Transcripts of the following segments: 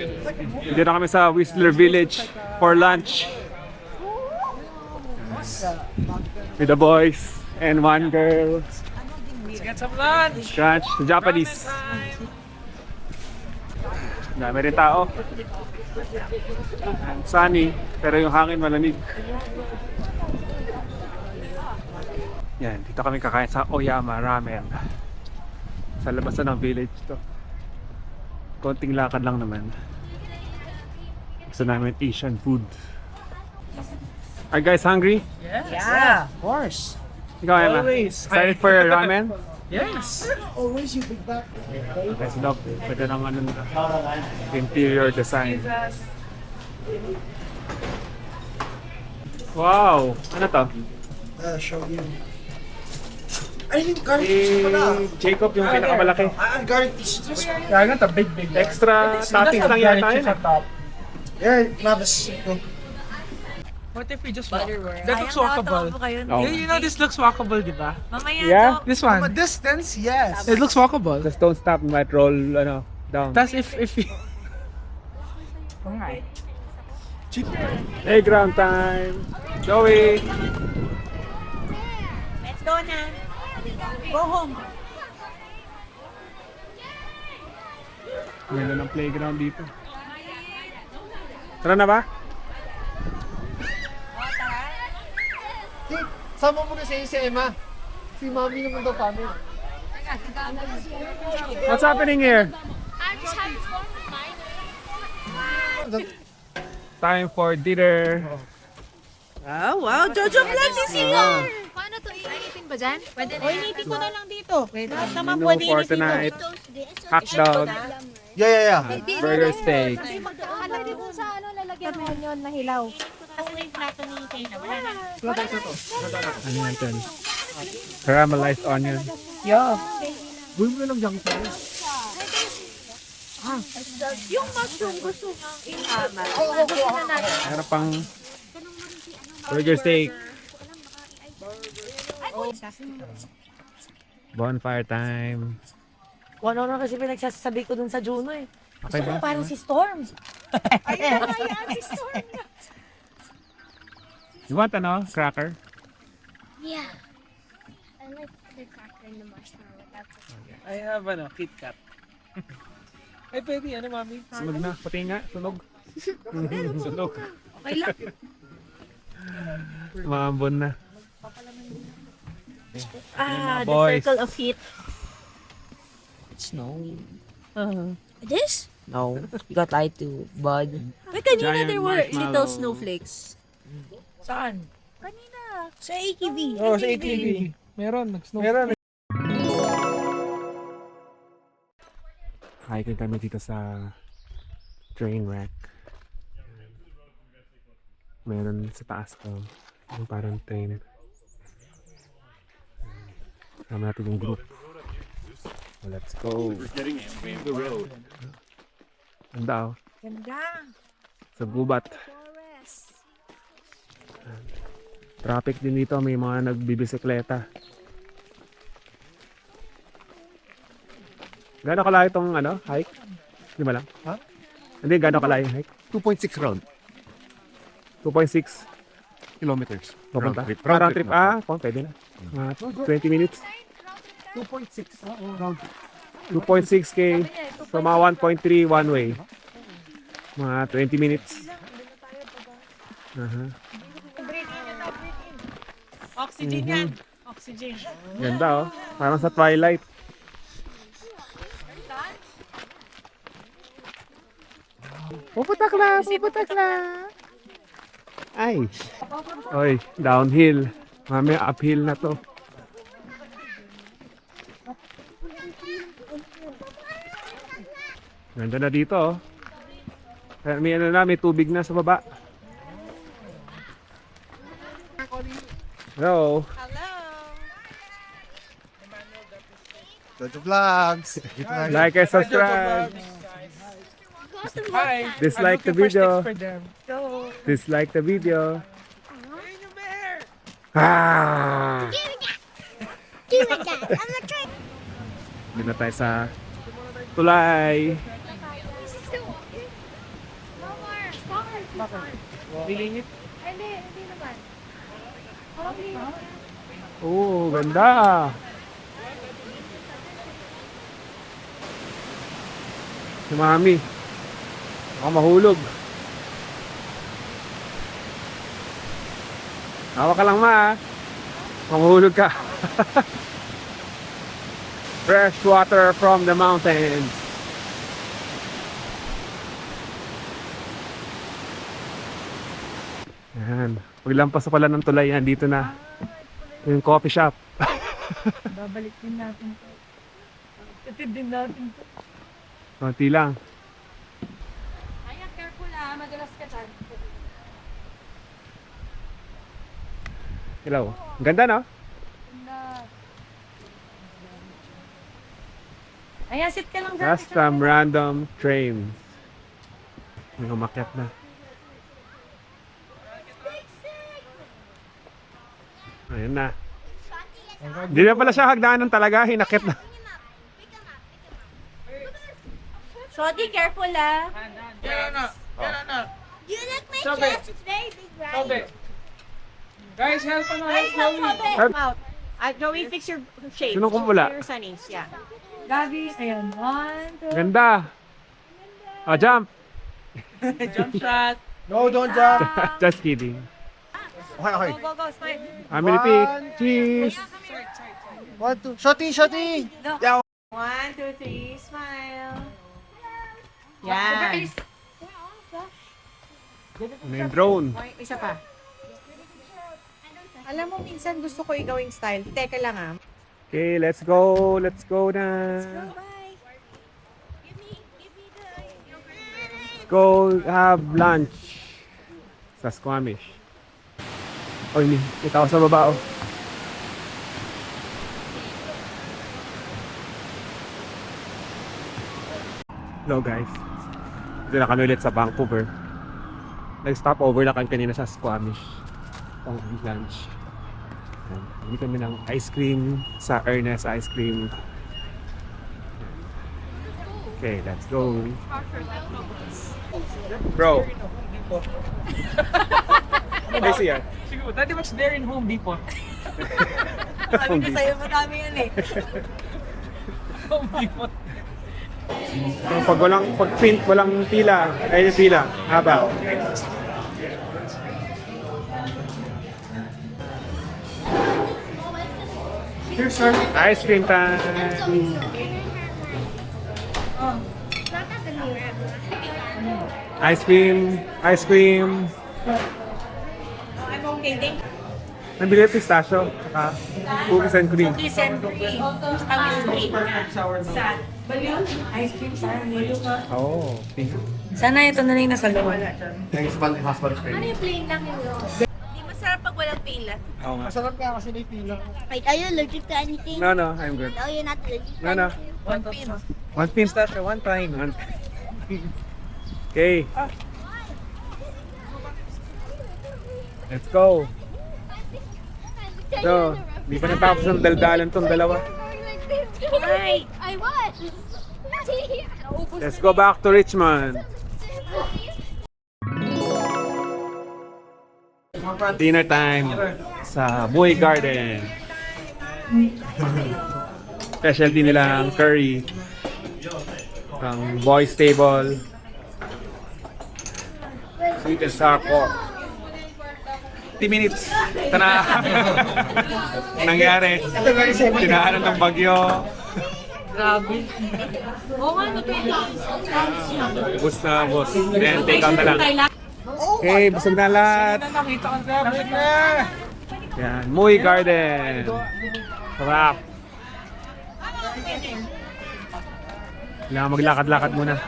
Dito na kami sa Whistler Village for lunch. With the boys and one girl. Let's get some lunch! Crunch, Japanese. Dami rin tao. Sunny, pero yung hangin malamig. Yan, dito kami kakain sa Oyama Ramen. Sa labasan ng village to. Konting lakad lang naman. Gusto namin Asian food. Are you guys hungry? Yeah, of course. Ikaw, Emma? Always. Excited for ramen? Yes. Always you big back. Okay, so look, pwede ng ano na, interior design. Wow! Ano to? Show you. I think garlic fish pala. Jacob yung pinakamalaki. Garlic fish. Yeah, I got the big one. Extra toppings lang yata yun. top. Yeah, Travis. What if we just Butterware. That looks walkable. Oh. You know this looks walkable, di ba? Mamaya Yeah? to. This From a one. distance, yes. It looks walkable. Just don't stop, might roll ano, down. That's if you... Okay. Playground time! Joey! Let's go na. Go home. Ganda ng playground dito. Tara na ba? Sama mo na si Emma. Si Mami naman daw kami. What's happening here? Time for dinner. Oh, wow. Jojo Vlogs is here. Paano to? Iinitin ba dyan? Pwede O, initin ko na lang dito. Lahat naman Menu pwede for initin tonight. dito. Hot dog, Yeah. burger steak. Hanap din kung sa ano lalagyan ng onion na hilaw. Kasi na yung plato ni Kayna. Wala na. Ano yan dyan? Caramelized onion. Yeah. Buhin mo lang dyan pa. Yung mushroom gusto nang ihama. Meron pang burger steak. Bonfire time. Ano na kasi pinagsasabi ko dun sa Juno eh. Okay ba? Parang si Storm. You want ano? Cracker? Yeah. I like the cracker and the marshmallow. That's I have ano, Kit Kat. Ay, pwede ano, mami? Sunog na. Pati nga. Sunog. Sunog. Okay lang. Maambon na. Ah, the boys. circle of heat. It's snowing. This? No, you got lied to, bud. Wait, kanina Giant there were marshmallow. little snowflakes. Saan? Kanina. Sa ATV. Oh, sa ATV. Meron, nag-snow. Meron. Hiking kami dito sa train wreck. Meron sa taas to. Yung parang train. Kasama natin yung group. Let's go. Ganda oh. Ganda. Sa gubat. Forest. Traffic din dito. May mga nagbibisikleta. Gano'n kalayo itong ano, hike? Di ba lang? Ha? Hindi, gano'n kalayo yung hike? 2.6 round. 2.6 Kilometers. papunta. Round trip. Round trip. Pwede na. Mga 20 minutes. 2.6. Round trip. 2.6k. So mga 1.3 one way. Mga 20 minutes. Oxygen yan. Oxygen. Ganda oh. Parang sa Twilight. Puputak na! Puputak na! Ay! Oy, downhill. Mamaya uphill na to. Ganda na dito oh. May ano na, may tubig na sa baba. Hello. Jojo Vlogs. Like and subscribe. Hi. Dislike the I'm looking video. for sticks for them. Dislike the video. Ah! Do like that. I'm gonna try. Dito na tayo sa tulay. Hindi naman. Okay. Oo, ganda. Si Mami. Baka mahulog. Hawa ka lang ma. Baka mahulog ka. Fresh water from the mountains. Yan. Paglampas pala ng tulay yan, dito na. Yung coffee shop. Babalik din natin to. Atid din natin to. Konti lang. Kaya careful ah, madalas ka dyan. Hello. Ang ganda no? Ayan, sit ka lang dyan. Custom random trains. May umakyat na. Ayun na. Hindi na pala siya hagdanan talaga. Hinakit na. Shorty, careful ah. You like my Stop chest? It's very big, right? Stop it. Guys, help ano, help Chloe. Help. Out. Joey, fix your shape. Sino kumpula? Your sunnies, yeah. Gabi, ayan. 1, 2. Ganda. Oh, jump. Jump shot. No, don't jump. Just kidding. Okay, okay. Go, go, smile. I'm gonna pick. Cheese. 1, 2. Shotty, shotty. Yeah. 1, 2, 3, smile. Yan. Ano yung drone? Okay, isa pa. Alam mo, minsan gusto ko igawing style. Teka lang ah. Okay, let's go. Let's go na. Bye. Give me the... Go have lunch. Sa Squamish. Oh, ini. Kita ko sa baba oh. Hello guys. Dito na kami ulit sa Vancouver. Nag-stop over na kami kanina sa Squamish. Pang lunch. Ayan. Bili kami ng ice cream sa Ernest Ice Cream. Okay, let's go. Bro. I see ya. Siguro, dati mas there in Home Depot. Sabi ko sa'yo, madami yan eh. Home Depot. Pag print, walang pila. Ayun yung pila. Haba. Here, sir. Ice cream time. Not that the mirror. Ice cream. Ice cream. I'm okay, thank you. Nabili yung pistachio. Saka cookies and cream. Cookies and cream. Tsaka biscuit. Sa balloon? Ice cream, sana balloon ka. Oh, pink. Sana ito na lang yung nasa loob. Thanks, husband. Ano yung plain lang yung rose? Hindi masarap pag walang pila. Oo nga. Masarap nga kasi may pila. Wait, are you allergic to anything? No, no, I'm good. No, you're not allergic to No, no. anything? One pistachio, one pine. Okay. Let's go. So, di pa natapos ang daldalan tong dalawa. Right. I was. Let's go back to Richmond. Dinner time sa Boy Garden. Specialty nila ang curry. Ang boys table. Sweet and sour pork. 50 minutes. Ito na. Nangyari. Tinahanan ng bagyo. Oo nga, no, 20. Bus na bus. Then take out na lang. Okay, busog na lahat. Nakita ko na. Yan, Muy Garden. Sarap. Kailangan maglakad-lakad muna.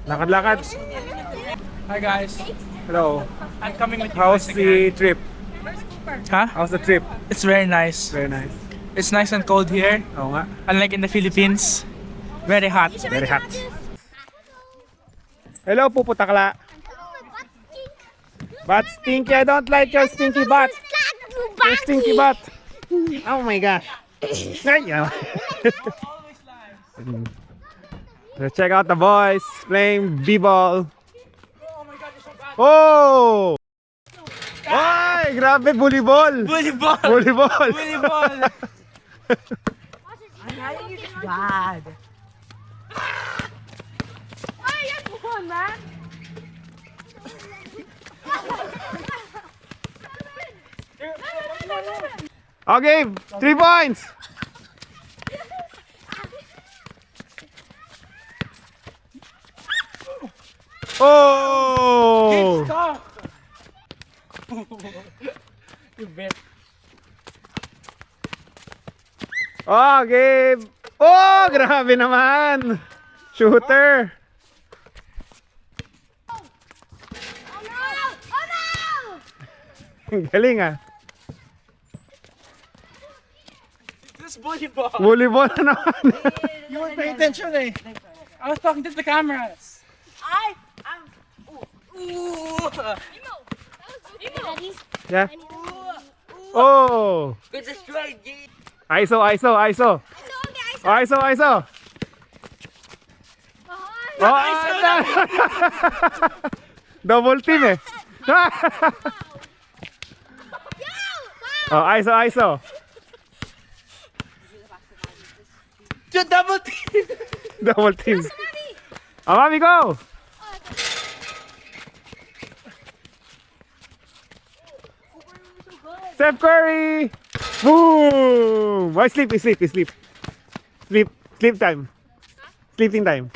Lakad-lakad. Hi guys. Hello. I'm coming with you How's guys again. the trip? Huh? How's the trip? It's very nice. Very nice. It's nice and cold here. Oo nga. Unlike in the Philippines. Very hot. Very hot. Hello, Pupu Takla. Butt stinky. I don't like your stinky butt. Your stinky butt. Oh my gosh. Let's check out the boys playing b-ball. Oh! Ay, grabe, volleyball! Volleyball! Volleyball! Volleyball! God. Okay, 3 points! Oh! Stop! You bet. Okay! Oh, grabe naman! Shooter! Oh no! Oh no! Ang galing ah. This volleyball! Volleyball na naman. You weren't paying attention eh. I was talking to the cameras. Daddy, Yeah. Oh! Good strategy. ISO, ISO, ISO. ISO, ISO. Oh, double team eh. Oh, ISO, ISO. Just double team! Double team. Oh, mami, go! Steph Curry! Boom! Oh, sleep, sleep, sleep. Sleep, sleep time. Sleeping time.